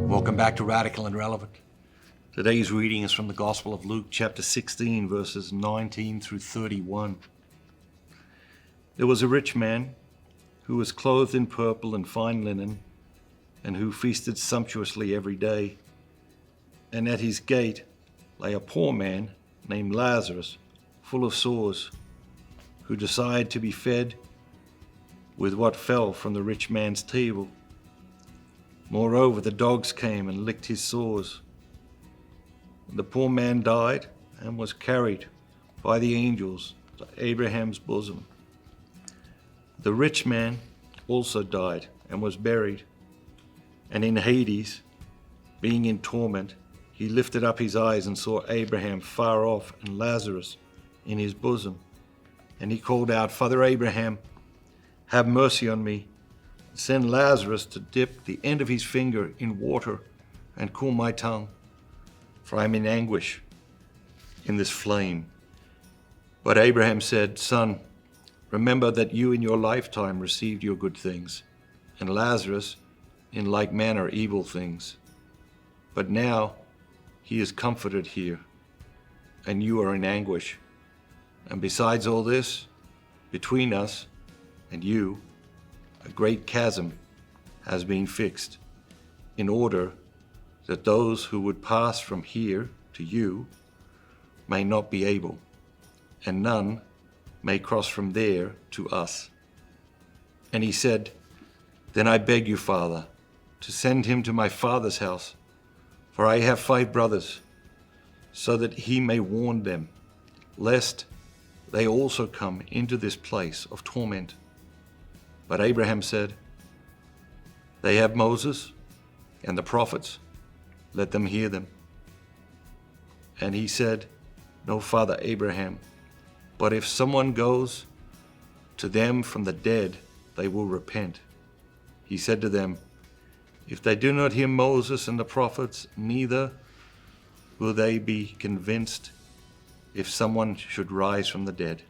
Welcome back to Radical and Relevant. Today's reading is from the Gospel of Luke, chapter 16, verses 19 through 31. There was a rich man who was clothed in purple and fine linen, and who feasted sumptuously every day. And at his gate lay a poor man named Lazarus, full of sores, who desired to be fed with what fell from the rich man's table. Moreover, the dogs came and licked his sores. The poor man died and was carried by the angels to Abraham's bosom. The rich man also died and was buried. And in Hades, being in torment, he lifted up his eyes and saw Abraham far off and Lazarus in his bosom. And he called out, "Father Abraham, have mercy on me. Send Lazarus to dip the end of his finger in water and cool my tongue, for I am in anguish in this flame." But Abraham said, "Son, remember that you in your lifetime received your good things, and Lazarus in like manner evil things. But now he is comforted here, and you are in anguish. And besides all this, between us and you, a great chasm has been fixed, in order that those who would pass from here to you may not be able, and none may cross from there to us." And he said, "Then I beg you, Father, to send him to my father's house, for I have 5 brothers, so that he may warn them, lest they also come into this place of torment." But Abraham said, "They have Moses and the prophets, let them hear them." And he said, "No, Father Abraham, but if someone goes to them from the dead, they will repent." He said to them, "If they do not hear Moses and the prophets, neither will they be convinced if someone should rise from the dead."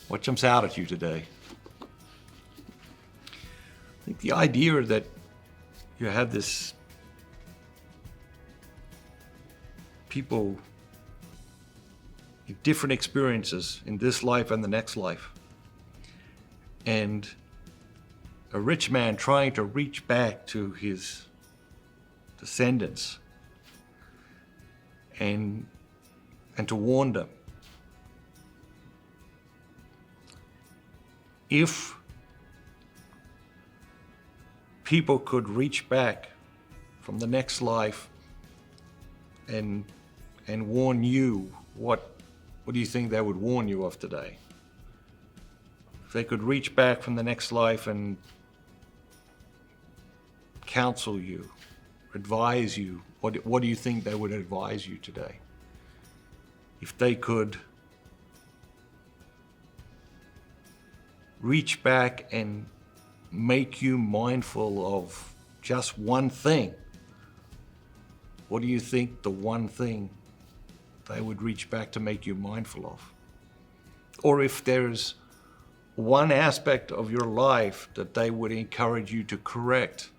What jumps out at you today? I think the idea that you have this people with different experiences in this life and the next life, and a rich man trying to reach back to his descendants and to warn them. If people could reach back from the next life and warn you, what do you think they would warn you of today? If they could reach back from the next life and counsel you, advise you, what do you think they would advise you today? If they could reach back and make you mindful of just one thing, what do you think the one thing they would reach back to make you mindful of? Or if there's one aspect of your life that they would encourage you to correct,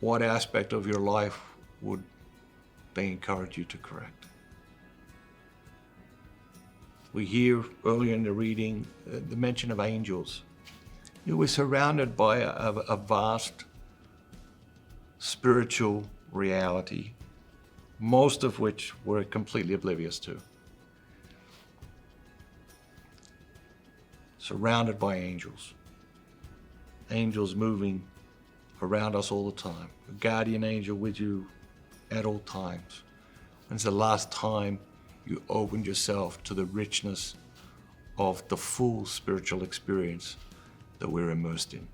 what aspect of your life would they encourage you to correct? We hear earlier in the reading the mention of angels. You were surrounded by a vast spiritual reality, most of which we're completely oblivious to. Surrounded by angels. Angels moving around us all the time. A guardian angel with you at all times. When's the last time you opened yourself to the richness of the full spiritual experience that we're immersed in?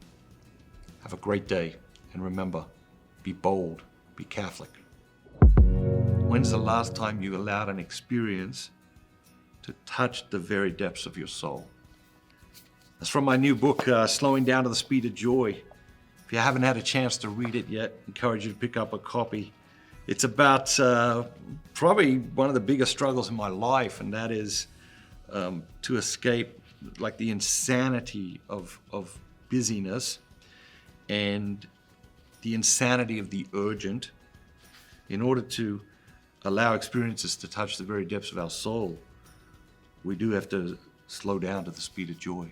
Have a great day, and remember, be bold, be Catholic. When's the last time you allowed an experience to touch the very depths of your soul? That's from my new book, Slowing Down to the Speed of Joy. If you haven't had a chance to read it yet, I encourage you to pick up a copy. It's about probably one of the biggest struggles in my life, and that is to escape like the insanity of busyness and the insanity of the urgent, in order to allow experiences to touch the very depths of our soul, we do have to slow down to the speed of joy.